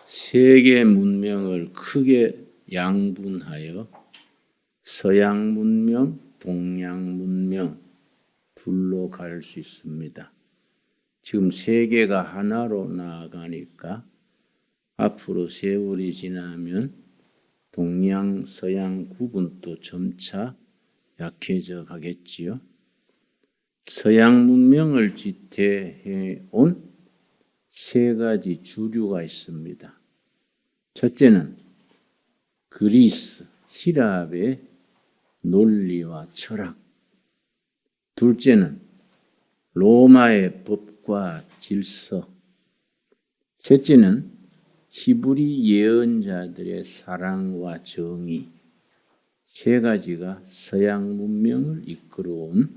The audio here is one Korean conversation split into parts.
세계 문명을 크게 양분하여 서양 문명, 동양 문명 둘로 갈 수 있습니다. 지금 세계가 하나로 나아가니까 앞으로 세월이 지나면 동양, 서양 구분도 점차 약해져 가겠지요. 서양 문명을 지탱해 온 세 가지 주류가 있습니다. 첫째는 그리스,希腊의 논리와 철학. 둘째는 로마의 법과 질서. 셋째는 히브리 예언자들의 사랑과 정의. 세 가지가 서양 문명을 이끌어온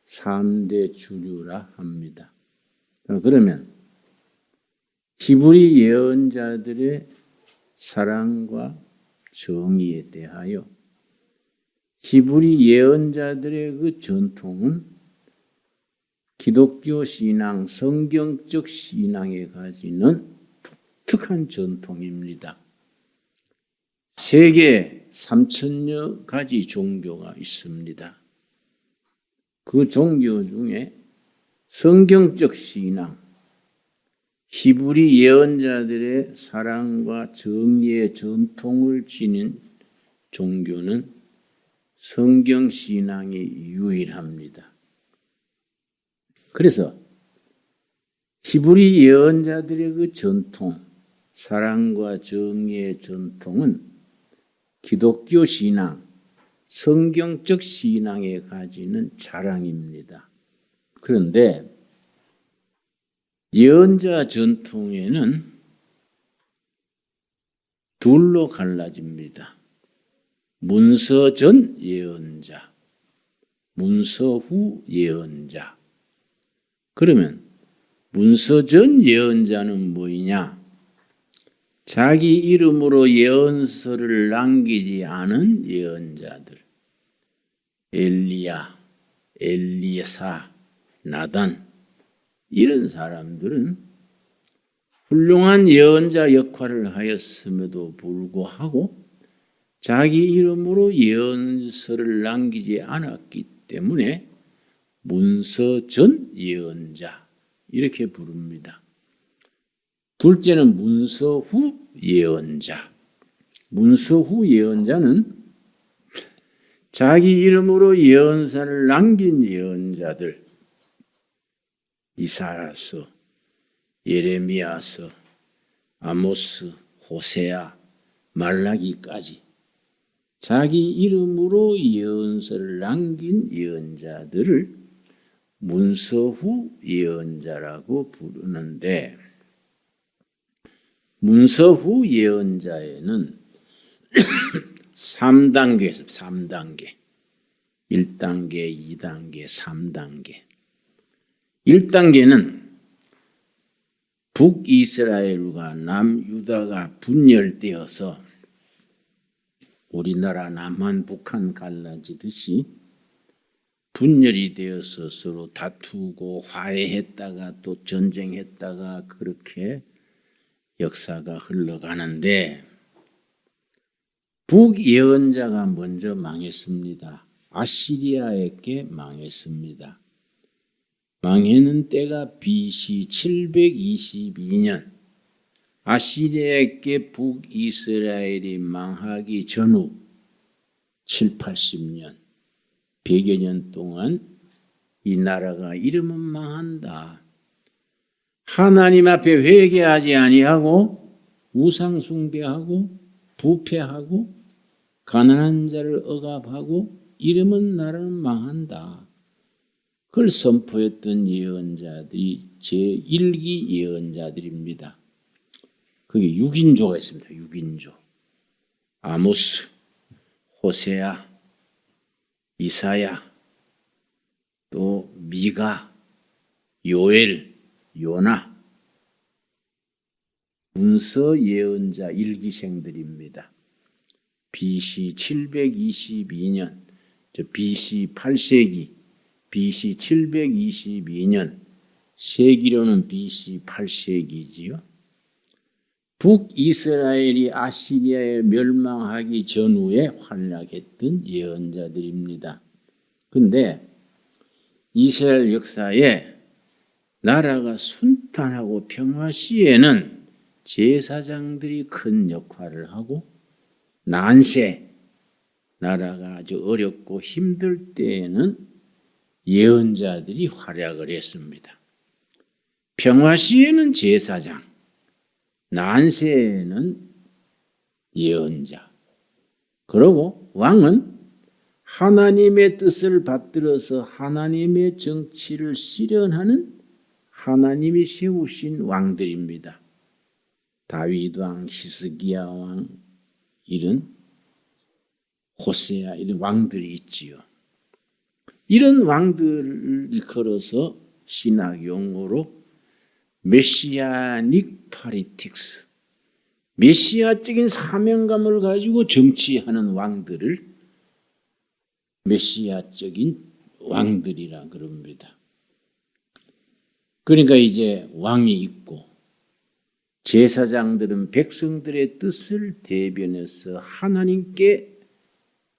3대 주류라 합니다. 그러면 히브리 예언자들의 사랑과 정의에 대하여 히브리 예언자들의 그 전통은 기독교 신앙, 성경적 신앙에 가지는 독특한 전통입니다. 세계 3,000여 가지 종교가 있습니다. 그 종교 중에 성경적 신앙, 히브리 예언자들의 사랑과 정의의 전통을 지닌 종교는 성경 신앙이 유일합니다. 그래서 히브리 예언자들의 그 전통, 사랑과 정의의 전통은 기독교 신앙, 성경적 신앙에 가지는 자랑입니다. 그런데 예언자 전통에는 둘로 갈라집니다. 문서 전 예언자, 문서 후 예언자. 그러면 문서 전 예언자는 뭐이냐? 자기 이름으로 예언서를 남기지 않은 예언자들. 엘리야, 엘리사, 나단. 이런 사람들은 훌륭한 예언자 역할을 하였음에도 불구하고 자기 이름으로 예언서를 남기지 않았기 때문에 문서 전 예언자 이렇게 부릅니다. 둘째는 문서 후 예언자. 문서 후 예언자는 자기 이름으로 예언서를 남긴 예언자들, 이사야서, 예레미야서, 아모스, 호세아, 말라기까지 자기 이름으로 예언서를 남긴 예언자들을 문서 후 예언자라고 부르는데, 문서 후 예언자에는 3단계가 있습니다. 3단계. 1단계, 2단계, 3단계. 1단계는 북이스라엘과 남유다가 분열되어서 우리나라 남한, 북한 갈라지듯이 분열이 되어서 서로 다투고 화해했다가 또 전쟁했다가 그렇게 역사가 흘러가는데, 북예언자가 먼저 망했습니다. 아시리아에게 망했습니다. 망하는 때가 BC 722년, 아시리아에게 북이스라엘이 망하기 전후 7, 80년, 100여 년 동안 이 나라가 이러면 망한다. 하나님 앞에 회개하지 아니하고 우상 숭배하고 부패하고 가난한 자를 억압하고 이러면 나라는 망한다. 그걸 선포했던 예언자들이 제1기 예언자들입니다. 거기 6인조가 있습니다. 6인조. 아모스, 호세아, 이사야, 또 미가, 요엘, 요나. 문서 예언자 1기생들입니다. BC 722년, BC 8세기, BC 722년, 세기로는 BC 8세기지요. 북이스라엘이 아시리아에 멸망하기 전후에 활약했던 예언자들입니다. 그런데 이스라엘 역사에 나라가 순탄하고 평화 시에는 제사장들이 큰 역할을 하고, 난세, 나라가 아주 어렵고 힘들 때에는 예언자들이 활약을 했습니다. 평화 시에는 제사장, 난세에는 예언자. 그리고 왕은 하나님의 뜻을 받들어서 하나님의 정치를 실현하는 하나님이 세우신 왕들입니다. 다윗 왕, 히스기야 왕, 이런 호세아 이런 왕들이 있지요. 이런 왕들을 일컬어서 신학 용어로 메시아닉 파리틱스, 메시아적인 사명감을 가지고 정치하는 왕들을 메시아적인 왕들이라 그럽니다. 그러니까 이제 왕이 있고, 제사장들은 백성들의 뜻을 대변해서 하나님께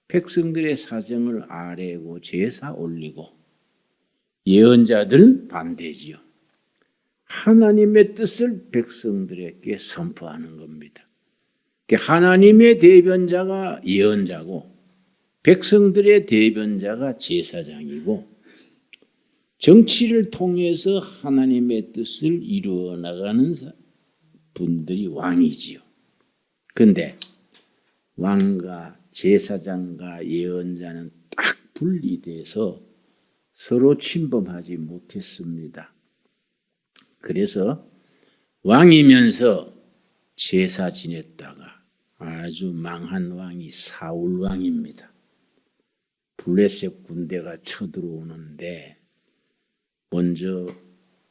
백성들의 사정을 아뢰고 제사 올리고, 예언자들은 반대지요. 하나님의 뜻을 백성들에게 선포하는 겁니다. 하나님의 대변자가 예언자고 백성들의 대변자가 제사장이고, 정치를 통해서 하나님의 뜻을 이루어 나가는 분들이 왕이지요. 그런데 왕과 제사장과 예언자는 딱 분리돼서 서로 침범하지 못했습니다. 그래서 왕이면서 제사 지냈다가 아주 망한 왕이 사울 왕입니다. 블레셋 군대가 쳐들어오는데 먼저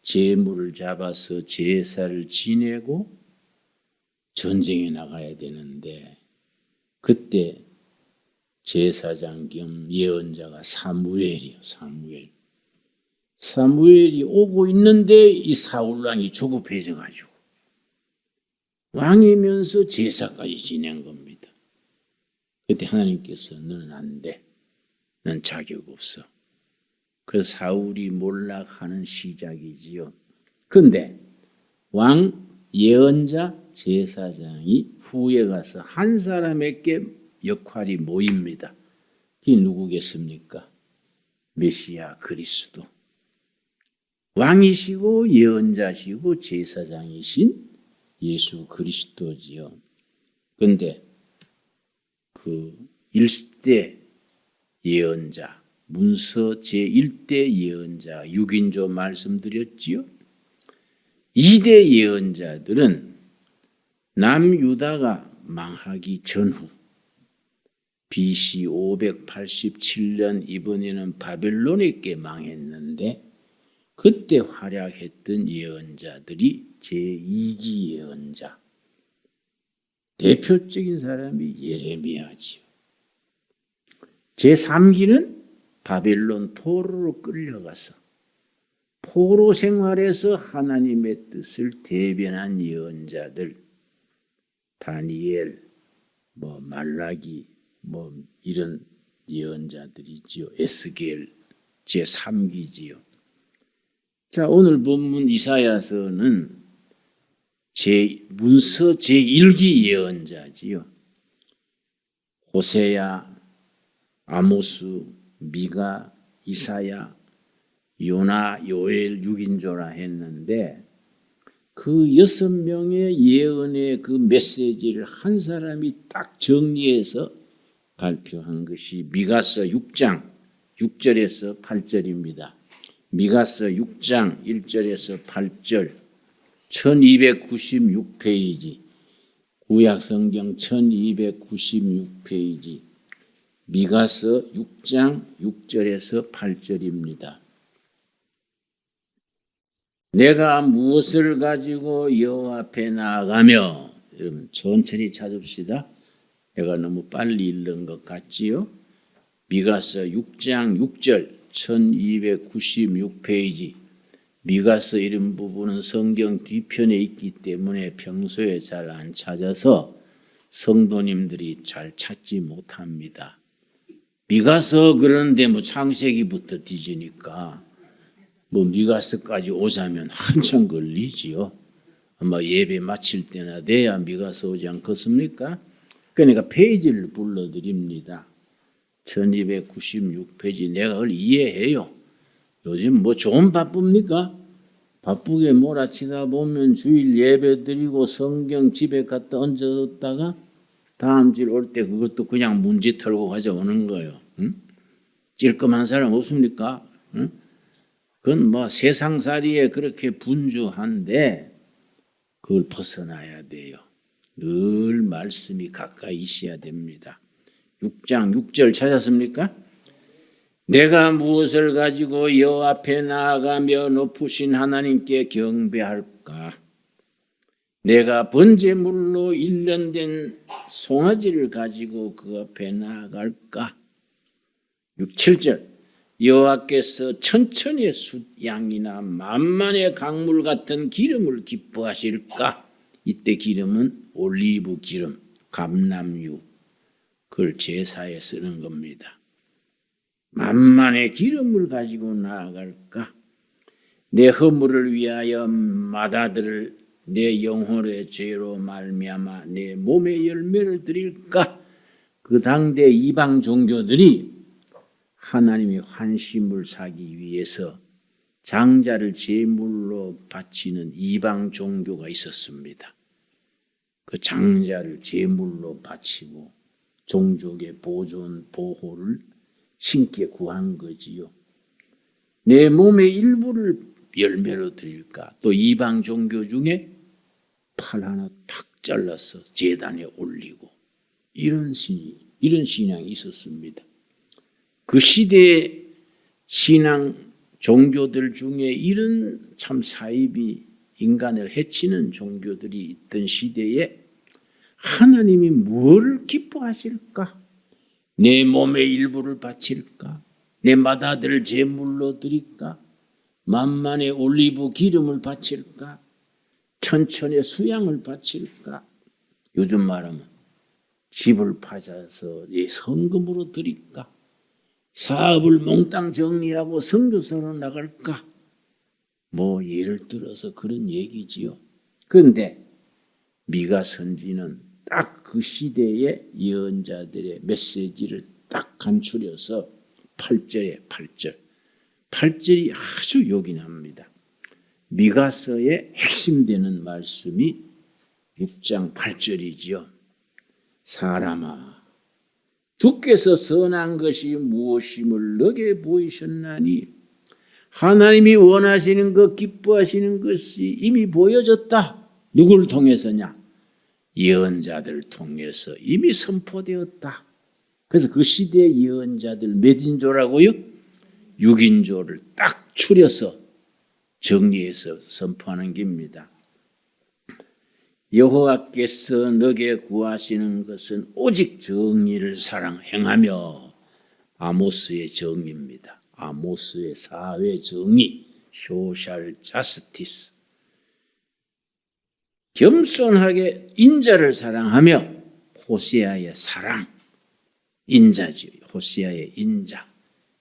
제물을 잡아서 제사를 지내고 전쟁에 나가야 되는데, 그때 제사장 겸 예언자가 사무엘이요. 사무엘이 오고 있는데 이 사울 왕이 조급해져 가지고 왕이면서 제사까지 지낸 겁니다. 그때 하나님께서 너는 안 돼. 넌 자격 없어. 그래서 사울이 몰락하는 시작이지요. 그런데 왕, 예언자, 제사장이 후에 가서 한 사람에게 역할이 모입니다. 그게 누구겠습니까? 메시아 그리스도. 왕이시고 예언자시고 제사장이신 예수 그리스도지요. 그런데 그 1대 예언자, 문서 제1대 예언자 6인조 말씀드렸지요. 2대 예언자들은 남유다가 망하기 전후 BC 587년, 이번에는 바벨론에게 망했는데 그때 활약했던 예언자들이 제2기 예언자, 대표적인 사람이 예레미야지요. 제3기는 바벨론 포로로 끌려가서 포로 생활에서 하나님의 뜻을 대변한 예언자들, 다니엘, 말라기, 이런 예언자들이지요. 에스겔 제3기지요. 자, 오늘 본문 이사야서는 문서 제1기 예언자지요. 호세야, 아모스, 미가, 이사야, 요나, 요엘 6인조라 했는데 그 6명의 예언의 그 메시지를 한 사람이 딱 정리해서 발표한 것이 미가서 6장 6절에서 8절입니다. 미가서 6장 1절에서 8절, 1296페이지, 구약성경 1296페이지, 미가서 6장 6절에서 8절입니다. 내가 무엇을 가지고 여호와 앞에 나아가며, 여러분 천천히 찾읍시다. 내가 너무 빨리 읽는 것 같지요? 미가서 6장 6절 1296페이지, 미가서 이런 부분은 성경 뒤편에 있기 때문에 평소에 잘 안 찾아서 성도님들이 잘 찾지 못합니다. 미가서 그러는데 뭐 창세기부터 뒤지니까 뭐 미가서까지 오자면 한참 걸리지요. 아마 예배 마칠 때나 돼야 미가서 오지 않겠습니까? 그러니까 페이지를 불러드립니다. 1296페이지 내가 그걸 이해해요. 요즘 뭐 좀 바쁩니까? 바쁘게 몰아치다 보면 주일 예배 드리고 성경 집에 갖다 얹어뒀다가 다음 주일 올 때 그것도 그냥 문지 털고 가져오는 거예요. 응? 찔끔한 사람 없습니까? 응? 그건 뭐 세상살이에 그렇게 분주한데 그걸 벗어나야 돼요. 늘 말씀이 가까이 있어야 됩니다. 6장 6절 찾았습니까? 내가 무엇을 가지고 여호와 앞에 나아가며 높으신 하나님께 경배할까? 내가 번제물로 일련된 송아지를 가지고 그 앞에 나아갈까? 6, 7절 여호와께서 천천의 숫 양이나 만만의 강물 같은 기름을 기뻐하실까? 이때 기름은 올리브 기름, 감람유, 그걸 제사에 쓰는 겁니다. 만만의 기름을 가지고 나아갈까? 내 허물을 위하여 맏아들을 내 영혼의 죄로 말미암아 내 몸의 열매를 드릴까? 그 당대 이방 종교들이 하나님의 환심을 사기 위해서 장자를 제물로 바치는 이방 종교가 있었습니다. 그 장자를 제물로 바치고 종족의 보존 보호를 신께 구한 거지요. 내 몸의 일부를 열매로 드릴까? 또 이방 종교 중에 팔 하나 탁 잘라서 제단에 올리고 이런 신앙이 있었습니다. 그 시대의 신앙 종교들 중에 이런 참 사입이 인간을 해치는 종교들이 있던 시대에 하나님이 뭘 기뻐하실까? 내 몸의 일부를 바칠까? 내 맏아들을 제물로 드릴까? 만만의 올리브 기름을 바칠까? 천천의 수양을 바칠까? 요즘 말하면 집을 파자서 내 성금으로 드릴까? 사업을 몽땅 정리하고 선교사로 나갈까? 뭐 예를 들어서 그런 얘기지요. 그런데 미가 선지는 딱 그 시대의 예언자들의 메시지를 딱 간추려서 8절에 8절이 아주 요긴합니다. 미가서의 핵심되는 말씀이 6장 8절이지요. 사람아, 주께서 선한 것이 무엇임을 너게 보이셨나니 하나님이 원하시는 것, 기뻐하시는 것이 이미 보여졌다. 누구를 통해서냐? 예언자들을 통해서 이미 선포되었다. 그래서 그 시대의 예언자들 몇 인조라고요? 6인조를 딱 추려서 정리해서 선포하는 겁니다. 여호와께서 너게 구하시는 것은 오직 정의를 행하며 아모스의 정의입니다. 아모스의 사회 정의, social justice. 겸손하게 인자를 사랑하며 호세아의 사랑, 인자지. 호세아의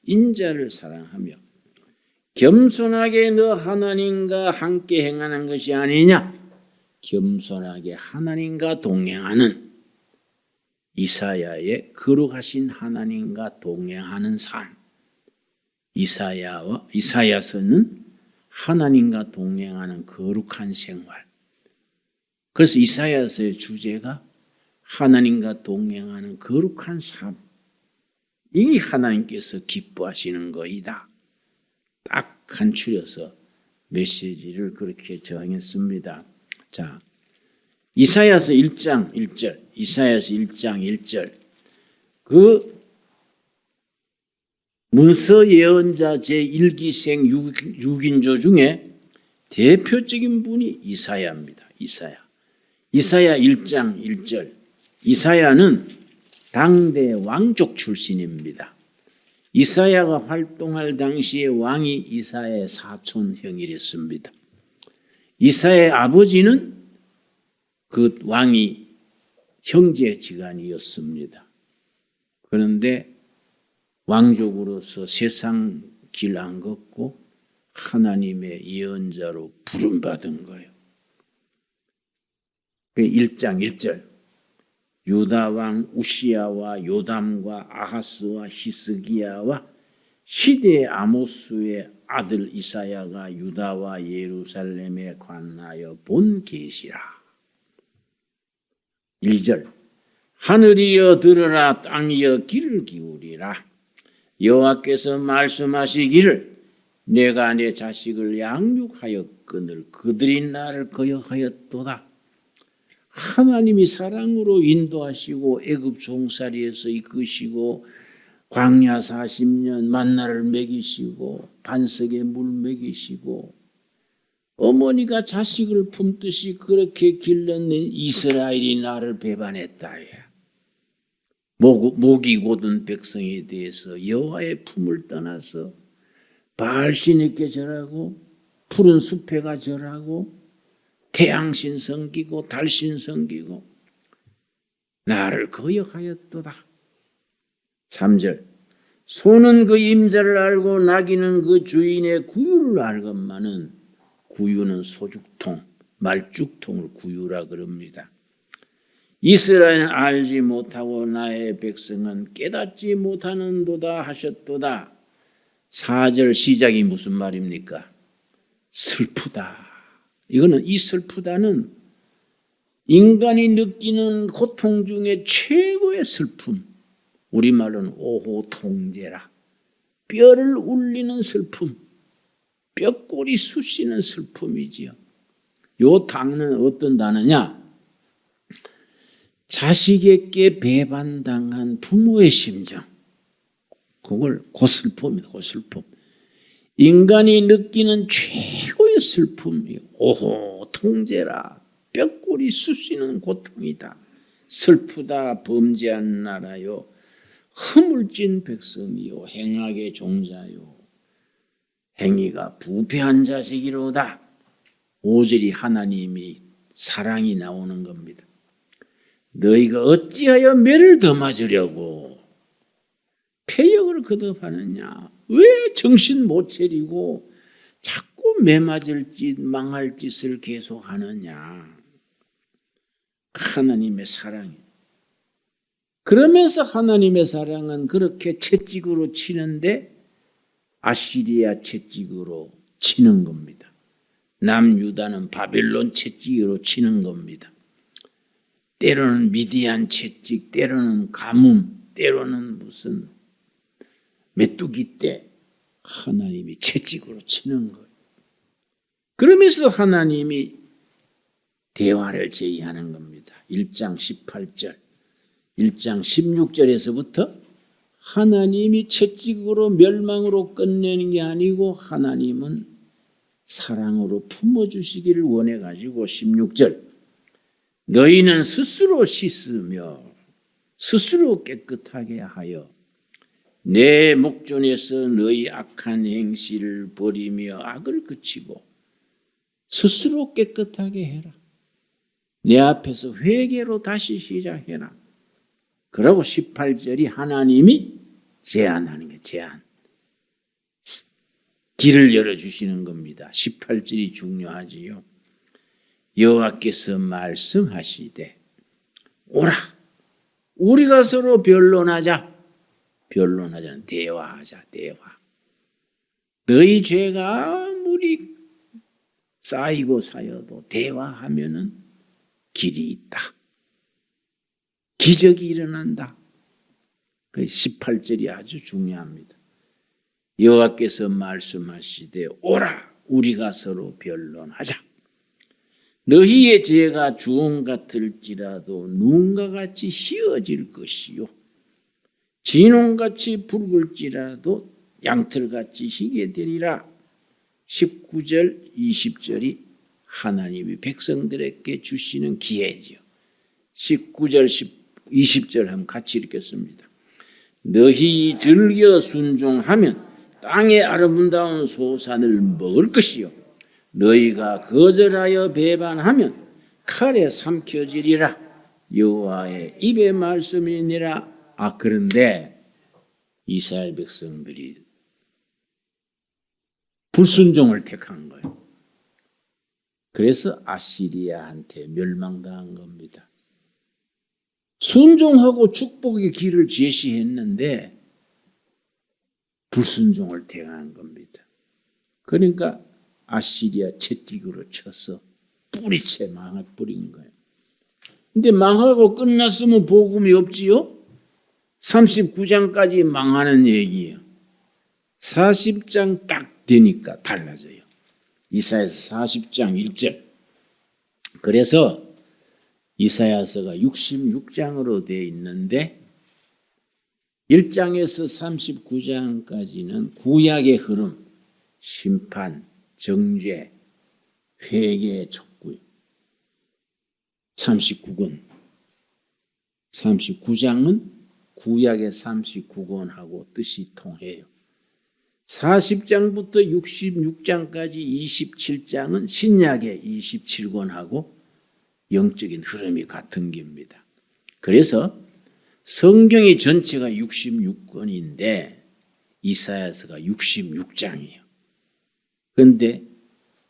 인자를 사랑하며 겸손하게 너 하나님과 함께 행하는 것이 아니냐? 겸손하게 하나님과 동행하는 이사야의 거룩하신 하나님과 동행하는 삶. 이사야서는 하나님과 동행하는 거룩한 생활. 그래서 이사야서의 주제가 하나님과 동행하는 거룩한 삶. 이게 하나님께서 기뻐하시는 거이다. 딱 간추려서 메시지를 그렇게 정했습니다. 자, 이사야서 1장 1절, 이사야서 1장 1절. 그 문서 예언자 제1기생 6인조 중에 대표적인 분이 이사야입니다. 이사야 1장 1절. 이사야는 당대 왕족 출신입니다. 이사야가 활동할 당시에 왕이 이사야의 사촌형이랬습니다. 이사야의 아버지는 그 왕이 형제지간이었습니다. 그런데 왕족으로서 세상 길 안 걷고 하나님의 예언자로 부름받은 거예요. 1장 1절 유다 왕 우시야와 요담과 아하스와 히스기야와 시대의 아모스의 아들 이사야가 유다와 예루살렘에 관하여 본 계시라. 1절 하늘이여 들으라 땅이여 귀를 기울이라. 여호와께서 말씀하시기를 내가 내 자식을 양육하였거늘 그들이 나를 거역하였도다. 하나님이 사랑으로 인도하시고 애굽 종살이에서 이끄시고 광야 40년 만나를 먹이시고 반석에 물 먹이시고 어머니가 자식을 품듯이 그렇게 길러낸 이스라엘이 나를 배반했다. 목이 곧은 백성에 대해서 여호와의 품을 떠나서 바알신에게 절하고 푸른 숲에가 절하고 태양신 섬기고 달신 섬기고 나를 거역하였도다. 3절 소는 그 임자를 알고 나귀는 그 주인의 구유를 알건만은 구유는 소죽통, 말죽통을 구유라 그럽니다. 이스라엘은 알지 못하고 나의 백성은 깨닫지 못하는도다 하셨도다. 4절 시작이 무슨 말입니까? 슬프다. 이거는 이 슬프다는 인간이 느끼는 고통 중에 최고의 슬픔. 우리말로는 오호통제라. 뼈를 울리는 슬픔. 뼈꼬리 쑤시는 슬픔이지요. 요 단어는 어떤 단어냐? 자식에게 배반당한 부모의 심정. 그걸 고슬픔이다. 고슬픔. 인간이 느끼는 최고의 슬픔이 오호 통제라. 뼈꼬리 쑤시는 고통이다. 슬프다 범죄한 나라요. 허물진 백성이요. 행악의 종자요. 행위가 부패한 자식이로다. 5절이 하나님이 사랑이 나오는 겁니다. 너희가 어찌하여 매를 더 맞으려고 패역을 거듭하느냐. 왜 정신 못 차리고 자꾸 매 맞을 짓 망할 짓을 계속하느냐. 하나님의 사랑이. 그러면서 하나님의 사랑은 그렇게 채찍으로 치는데 아시리아 채찍으로 치는 겁니다. 남유다는 바벨론 채찍으로 치는 겁니다. 때로는 미디안 채찍, 때로는 가뭄, 때로는 무슨 메뚜기 때 하나님이 채찍으로 치는 거예요. 그러면서 하나님이 대화를 제의하는 겁니다. 1장 18절, 1장 16절에서부터 하나님이 채찍으로 멸망으로 끝내는 게 아니고 하나님은 사랑으로 품어주시기를 원해가지고 16절 너희는 스스로 씻으며 스스로 깨끗하게 하여 내 목전에서 너희 악한 행실을 버리며 악을 그치고 스스로 깨끗하게 해라. 내 앞에서 회개로 다시 시작해라. 그러고 18절이 하나님이 제안하는 게 제안. 길을 열어주시는 겁니다. 18절이 중요하지요. 여호와께서 말씀하시되 오라 우리가 서로 변론하자. 변론하자는 대화하자. 대화. 너희 죄가 아무리 쌓이고 쌓여도 대화하면은 길이 있다. 기적이 일어난다. 18절이 아주 중요합니다. 여호와께서 말씀하시되 오라 우리가 서로 변론하자. 너희의 죄가 주홍 같을지라도 눈과 같이 희어질 것이요 진홍같이 붉을지라도 양털같이 희게 되리라. 19절 20절이 하나님이 백성들에게 주시는 기회지요. 19절 20절 한번 같이 읽겠습니다. 너희 즐겨 순종하면 땅의 아름다운 소산을 먹을 것이요 너희가 거절하여 배반하면 칼에 삼켜지리라. 여호와의 입의 말씀이니라. 그런데 이스라엘 백성들이 불순종을 택한 거예요. 그래서 아시리아한테 멸망당한 겁니다. 순종하고 축복의 길을 제시했는데 불순종을 택한 겁니다. 그러니까 아시리아 채찍으로 쳐서 뿌리채 망해버린 거예요. 근데 망하고 끝났으면 복음이 없지요? 39장까지 망하는 얘기예요. 40장 딱 되니까 달라져요. 이사야서 40장 1절. 그래서 이사야서가 66장으로 되어 있는데 1장에서 39장까지는 구약의 흐름, 심판, 정죄, 회개의 촉구. 39장은 구약의 39권하고 뜻이 통해요. 40장부터 66장까지 27장은 신약의 27권하고 영적인 흐름이 같은 겁니다. 그래서 성경의 전체가 66권인데 이사야서가 66장이에요. 그런데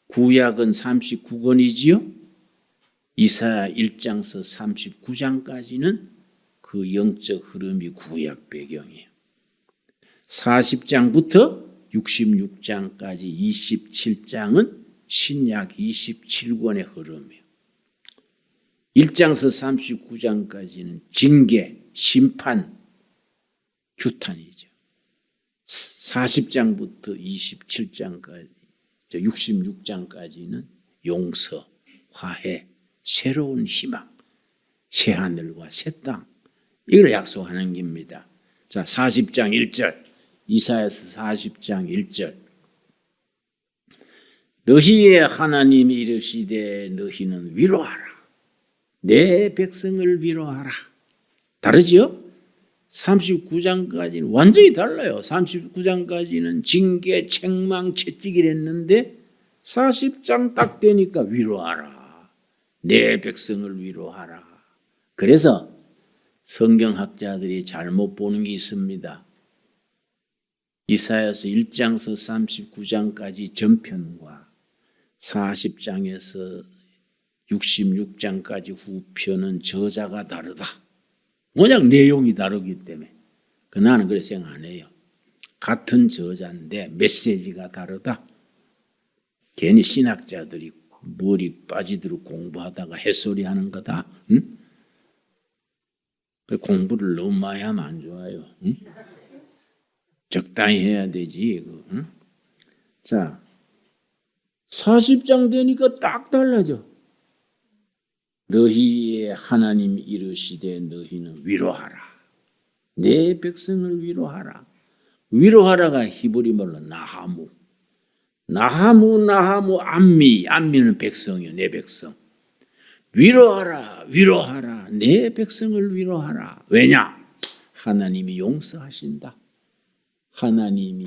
구약은 39권이지요. 이사야 1장서 39장까지는 그 영적 흐름이 구약 배경이에요. 40장부터 66장까지 27장은 신약 27권의 흐름이에요. 1장서 39장까지는 징계, 심판, 규탄이죠. 40장부터 27장까지, 66장까지는 용서, 화해, 새로운 희망, 새 하늘과 새 땅, 이걸 약속하는 겁니다. 자, 40장 1절, 이사야서 40장 1절. 너희의 하나님이 이르시되 너희는 위로하라. 내 백성을 위로하라. 다르지요? 39장까지는 완전히 달라요. 39장까지는 징계, 책망, 채찍을 했는데 40장 딱 되니까 위로하라. 내 백성을 위로하라. 그래서 성경학자들이 잘못 보는 게 있습니다. 이사야서 1장서 39장까지 전편과 40장에서 66장까지 후편은 저자가 다르다. 워낙 내용이 다르기 때문에. 나는 그렇게 생각 안 해요. 같은 저자인데 메시지가 다르다. 괜히 신학자들이 머리 빠지도록 공부하다가 햇소리 하는 거다. 응? 공부를 너무 많이 하면 안 좋아요. 응? 적당히 해야 되지. 응? 자, 40장 되니까 딱 달라져. 너희의 하나님 이르시되 너희는 위로하라. 내 백성을 위로하라. 위로하라가 히브리 말로 나하무. 나하무 암미는 백성이요. 내 백성. 위로하라 위로하라. 내 백성을 위로하라. 왜냐? 하나님이 용서하신다. 하나님이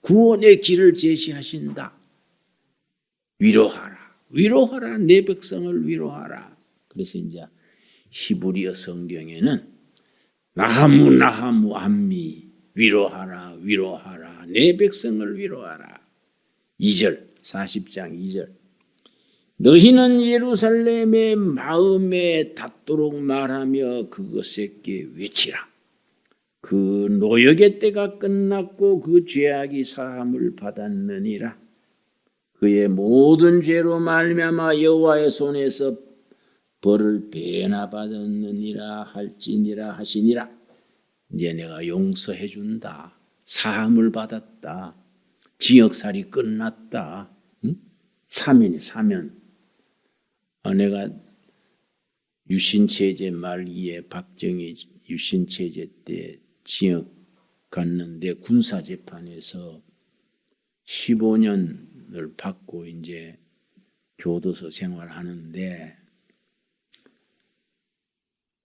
구원의 길을 제시하신다. 위로하라. 내 백성을 위로하라. 그래서 이제 히브리어 성경에는 나하무 암미 위로하라. 내 백성을 위로하라. 2절 40장 2절. 너희는 예루살렘의 마음에 닿도록 말하며 그것에게 외치라. 그 노역의 때가 끝났고 그 죄악이 사함을 받았느니라. 그의 모든 죄로 말미암아 여호와의 손에서 벌을 배나 받았느니라 할지니라 하시니라. 이제 내가 용서해 준다. 사함을 받았다. 징역살이 끝났다. 응? 사면. 내가 유신체제 말기에 박정희 유신체제 때 징역 갔는데 군사재판에서 15년을 받고 이제 교도소 생활하는데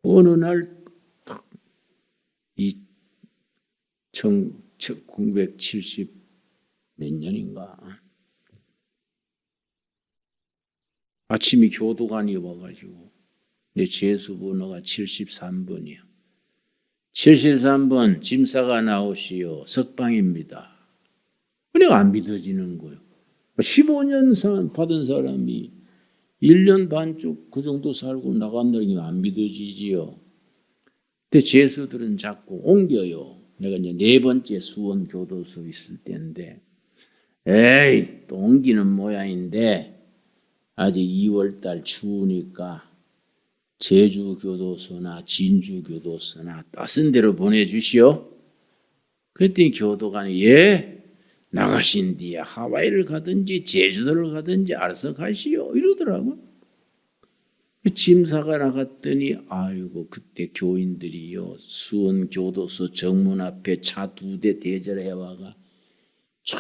어느 날 이 1970 몇 년인가 아침에 교도관이 와가지고 내 재수 번호가 73번이요. 73번 짐싸가 나오시오. 석방입니다. 그래가 안 믿어지는 거예요. 15년 받은 사람이 1년 반쪽 그 정도 살고 나간다는 게 안 믿어지지요. 근데 재수들은 자꾸 옮겨요. 내가 이제 4번째 수원 교도소 있을 때인데 에이 또 옮기는 모양인데 아직 2월달 추우니까 제주 교도소나 진주 교도소나 따신 대로 보내주시오. 그랬더니 교도관이 예 나가신 뒤에 하와이를 가든지 제주도를 가든지 알아서 가시오 이러더라고. 짐사가 나갔더니 아이고 그때 교인들이요 수원 교도소 정문 앞에 차 2대 대절해 와가 쫙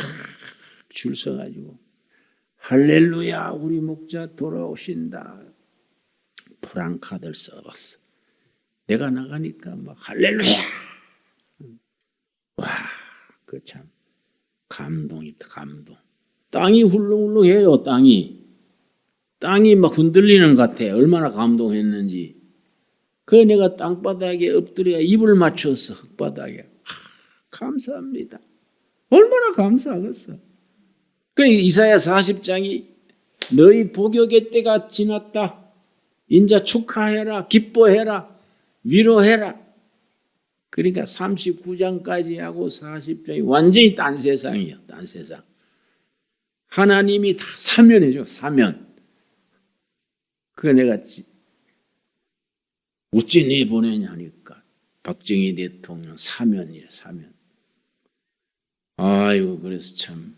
줄 서가지고 할렐루야 우리 목자 돌아오신다. 프랑카드를 써봤어. 내가 나가니까 막 할렐루야. 와, 그 참 감동이다 감동. 땅이 훌렁훌렁해요. 땅이 막 흔들리는 것 같아. 얼마나 감동했는지. 그 내가 땅바닥에 엎드려 입을 맞췄어. 흙바닥에. 감사합니다. 얼마나 감사하겠어. 그 이사야 40장이 너희 복역의 때가 지났다. 인자 축하해라. 기뻐해라. 위로해라. 그러니까 39장까지 하고 40장이 완전히 딴 세상이에요. 딴 세상. 하나님이 다 사면해줘. 사면. 그 내가 어찌 내보내냐 하니까 박정희 대통령 사면이래. 사면. 아이고 그래서 참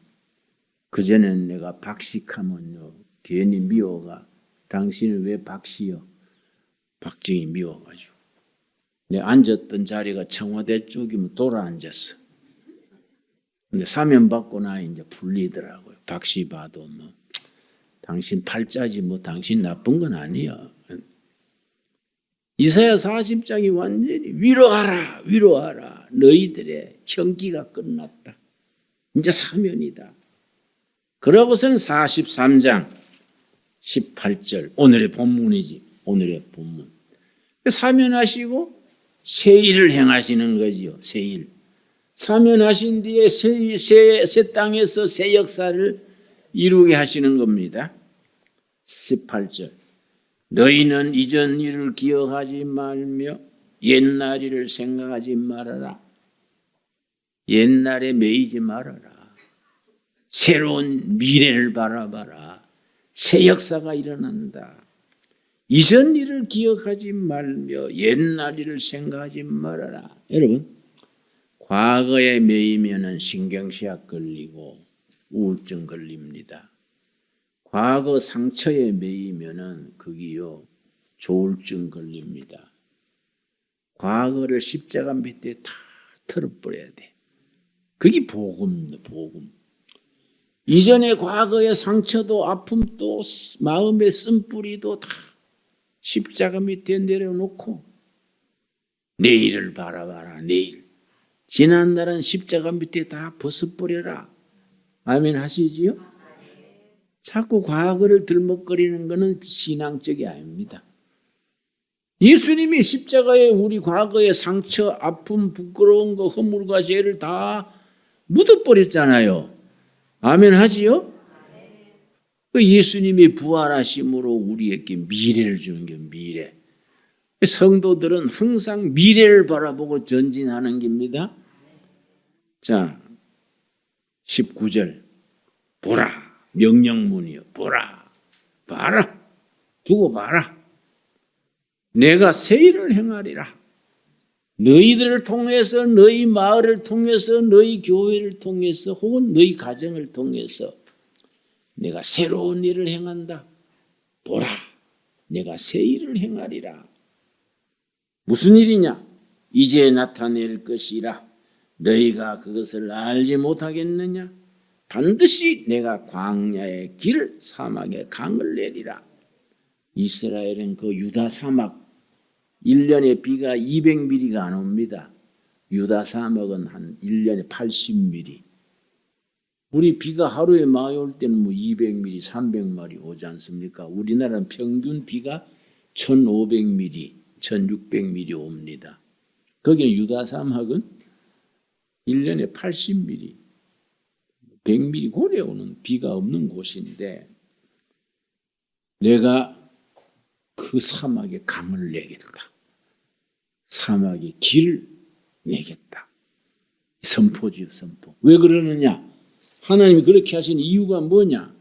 그전엔 내가 박식하면요 괜히 미워가 당신은 왜 박씨요? 박정희 미워가지고 내 앉았던 자리가 청와대 쪽이면 돌아 앉았어. 근데 사면 받고 나 이제 풀리더라고요. 박씨 봐도 뭐 당신 팔자지 뭐 당신 나쁜 건 아니야. 이사야 40장이 완전히 위로하라 위로하라 너희들의 형기가 끝났다. 이제 사면이다. 그러고서는 43장 18절 오늘의 본문이지. 오늘의 본문. 사면하시고 새 일을 행하시는 거지요. 새 일. 사면하신 뒤에 새 땅에서 새 역사를 이루게 하시는 겁니다. 18절 너희는 이전 일을 기억하지 말며 옛날 일을 생각하지 말아라. 옛날에 매이지 말아라. 새로운 미래를 바라봐라. 새 역사가 일어난다. 이전 일을 기억하지 말며 옛날 일을 생각하지 말아라. 여러분, 과거에 매이면은 신경쇠약 걸리고 우울증 걸립니다. 과거 상처에 매이면은 그기요 조울증 걸립니다. 과거를 십자가 밑에 다 털어버려야 돼. 그게 복음입니다. 복음. 이전의 과거의 상처도 아픔도 마음의 쓴뿌리도 다 십자가 밑에 내려놓고 내일을 바라봐라. 내일. 지난날은 십자가 밑에 다 벗어버려라. 아멘 하시지요? 자꾸 과거를 들먹거리는 것은 신앙적이 아닙니다. 예수님이 십자가에 우리 과거의 상처, 아픔, 부끄러운 거, 허물과 죄를 다 묻어버렸잖아요. 아멘 하지요? 그 예수님이 부활하심으로 우리에게 미래를 주는 게 미래. 성도들은 항상 미래를 바라보고 전진하는 겁니다. 자, 19절 보라. 명령문이요. 보라. 봐라. 두고 봐라. 내가 새 일을 행하리라. 너희들을 통해서 너희 마을을 통해서 너희 교회를 통해서 혹은 너희 가정을 통해서 내가 새로운 일을 행한다. 보라. 내가 새 일을 행하리라. 무슨 일이냐? 이제 나타낼 것이라. 너희가 그것을 알지 못하겠느냐? 반드시 내가 광야의 길을 사막의 강을 내리라. 이스라엘은 그 유다 사막 1년에 비가 200mm가 안 옵니다. 유다 사막은 한 1년에 80mm. 우리 비가 하루에 많이 올 때는 뭐 200mm, 300mm 오지 않습니까? 우리나라는 평균 비가 1500mm, 1600mm 옵니다. 거기는 유다 사막은 1년에 80mm, 100mm 고래 오는 비가 없는 곳인데 내가 그 사막에 강을 내겠다. 사막에 길을 내겠다. 선포지요, 선포. 왜 그러느냐? 하나님이 그렇게 하신 이유가 뭐냐?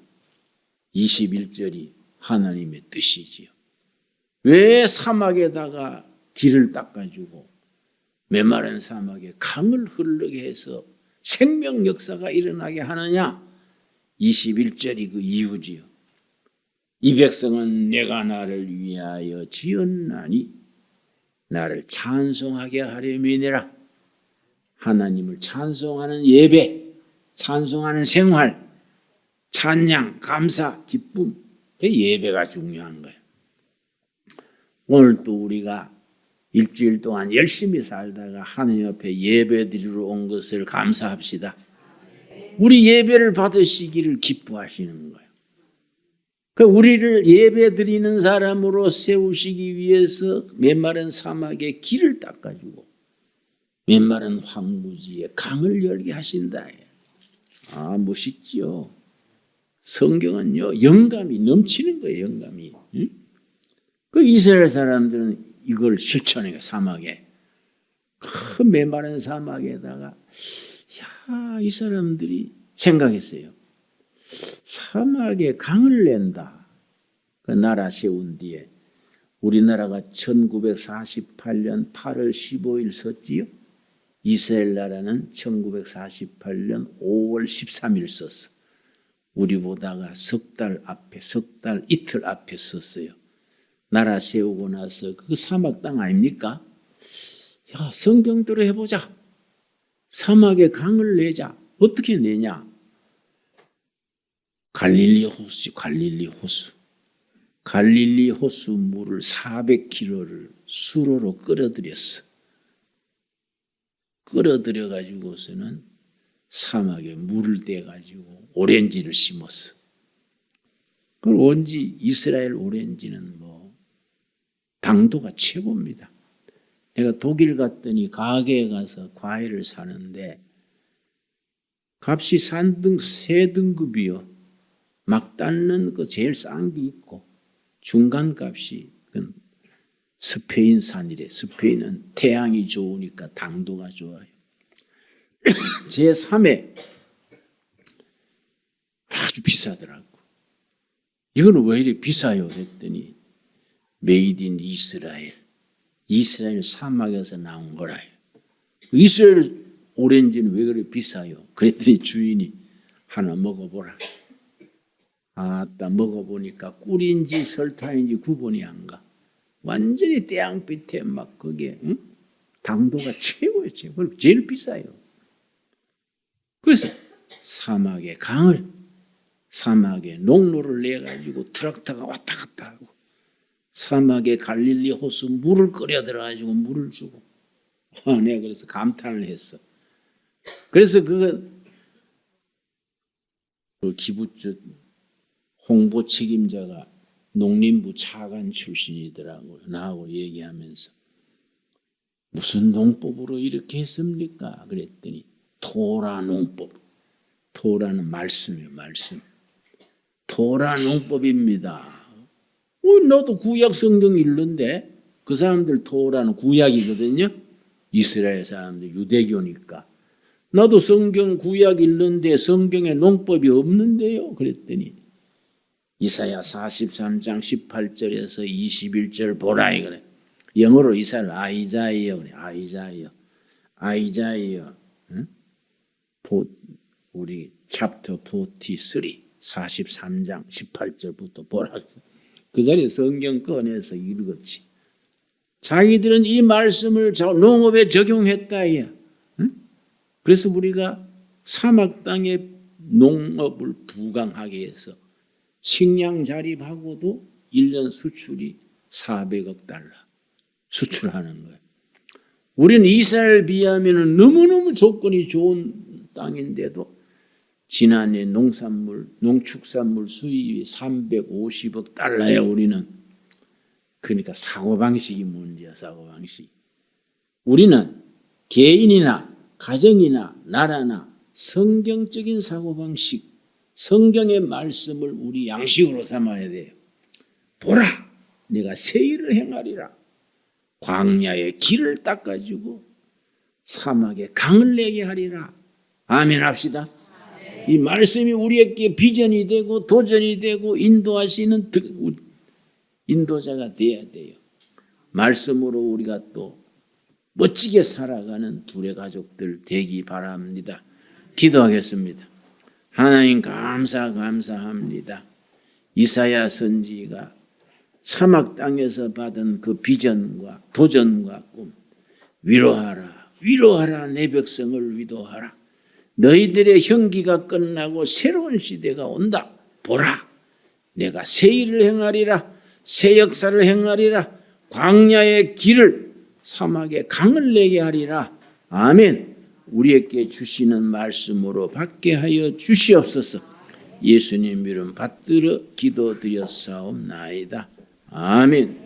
21절이 하나님의 뜻이지요. 왜 사막에다가 길을 닦아주고 메마른 사막에 강을 흐르게 해서 생명 역사가 일어나게 하느냐? 21절이 그 이유지요. 이 백성은 내가 나를 위하여 지었나니 나를 찬송하게 하려미니라. 하나님을 찬송하는 예배, 찬송하는 생활, 찬양, 감사, 기쁨, 그 예배가 중요한 거예요. 오늘 또 우리가 일주일 동안 열심히 살다가 하나님 앞에 예배 드리러 온 것을 감사합시다. 우리 예배를 받으시기를 기뻐하시는 거예요. 우리를 예배 드리는 사람으로 세우시기 위해서 메마른 사막에 길을 닦아주고 메마른 황무지에 강을 열게 하신다. 아, 멋있지요. 성경은요, 영감이 넘치는 거예요, 영감이. 응? 그 이스라엘 사람들은 이걸 실천해요, 사막에. 큰 메마른 사막에다가, 야, 이 사람들이 생각했어요. 사막에 강을 낸다. 그 나라 세운 뒤에 우리나라가 1948년 8월 15일 섰지요. 이스라엘 나라는 1948년 5월 13일 썼어. 우리보다가 석 달 이틀 앞에 썼어요. 나라 세우고 나서 그 사막 땅 아닙니까? 야, 성경대로 해보자. 사막에 강을 내자. 어떻게 내냐? 갈릴리 호수 물을 400km를 수로로 끌어들였어. 끌어들여가지고서는 사막에 물을 떼가지고 오렌지를 심었어. 그 이스라엘 오렌지는 뭐 당도가 최고입니다. 내가 독일 갔더니 가게에 가서 과일을 사는데 값이 세 등급이요. 막 닦는 거 제일 싼 게 있고 중간 값이 스페인산이래. 스페인은 태양이 좋으니까 당도가 좋아요. 제3회 아주 비싸더라고. 이거는 왜 이렇게 비싸요? 했더니 메이드 인 이스라엘 사막에서 나온 거라요. 이스라엘 오렌지는 왜 그렇게 비싸요? 그랬더니 주인이 하나 먹어보라. 아따 먹어보니까 꿀인지 설탕인지 구분이 안 가. 완전히 태양빛에 막 그게 당도가 최고예요. 최고. 제일 비싸요. 그래서 사막에 농로를 내가지고 트럭터가 왔다 갔다 하고 사막에 갈릴리 호수 물을 끓여 들어가지고 물을 주고 내가 그래서 감탄을 했어. 그래서 그 기부주 홍보 책임자가 농림부 차관 출신이더라고요. 나하고 얘기하면서 무슨 농법으로 이렇게 했습니까? 그랬더니 토라 농법. 토라는 말씀이에요. 말씀. 토라 농법입니다. 나도 구약 성경 읽는데 그 사람들 토라는 구약이거든요. 이스라엘 사람들 유대교니까. 나도 성경 구약 읽는데 성경에 농법이 없는데요. 그랬더니 이사야 43장 18절에서 21절 보라 이거래. 영어로 이사를 아이자이어 그래. 아이자이어. 응? 우리 챕터 43장 18절부터 보라. 그 자리에 성경 꺼내서 읽었지. 자기들은 이 말씀을 농업에 적용했다. 응? 그래서 우리가 사막 땅에 농업을 부강하게 해서 식량 자립하고도 1년 수출이 400억 달러 수출하는 거예요. 우리는 이스라엘 비하면 너무너무 조건이 좋은 땅인데도 지난해 농축산물 수입이 350억 달러야 우리는. 그러니까 사고방식이 문제야, 사고방식. 우리는 개인이나 가정이나 나라나 성경적인 사고방식, 성경의 말씀을 우리 양식으로 삼아야 돼요. 보라, 내가 새 일을 행하리라. 광야의 길을 닦아주고 사막에 강을 내게 하리라. 아멘 합시다. 이 말씀이 우리에게 비전이 되고 도전이 되고 인도하시는 인도자가 돼야 돼요. 말씀으로 우리가 또 멋지게 살아가는 둘의 가족들 되기 바랍니다. 기도하겠습니다. 하나님 감사합니다. 이사야 선지가 사막 땅에서 받은 그 비전과 도전과 꿈, 위로하라 내 백성을 위로하라. 너희들의 형기가 끝나고 새로운 시대가 온다. 보라, 내가 새 일을 행하리라. 새 역사를 행하리라. 광야의 길을 사막에 강을 내게 하리라. 아멘. 우리에게 주시는 말씀으로 받게 하여 주시옵소서. 예수님 이름 받들어 기도드렸사옵나이다. 아멘.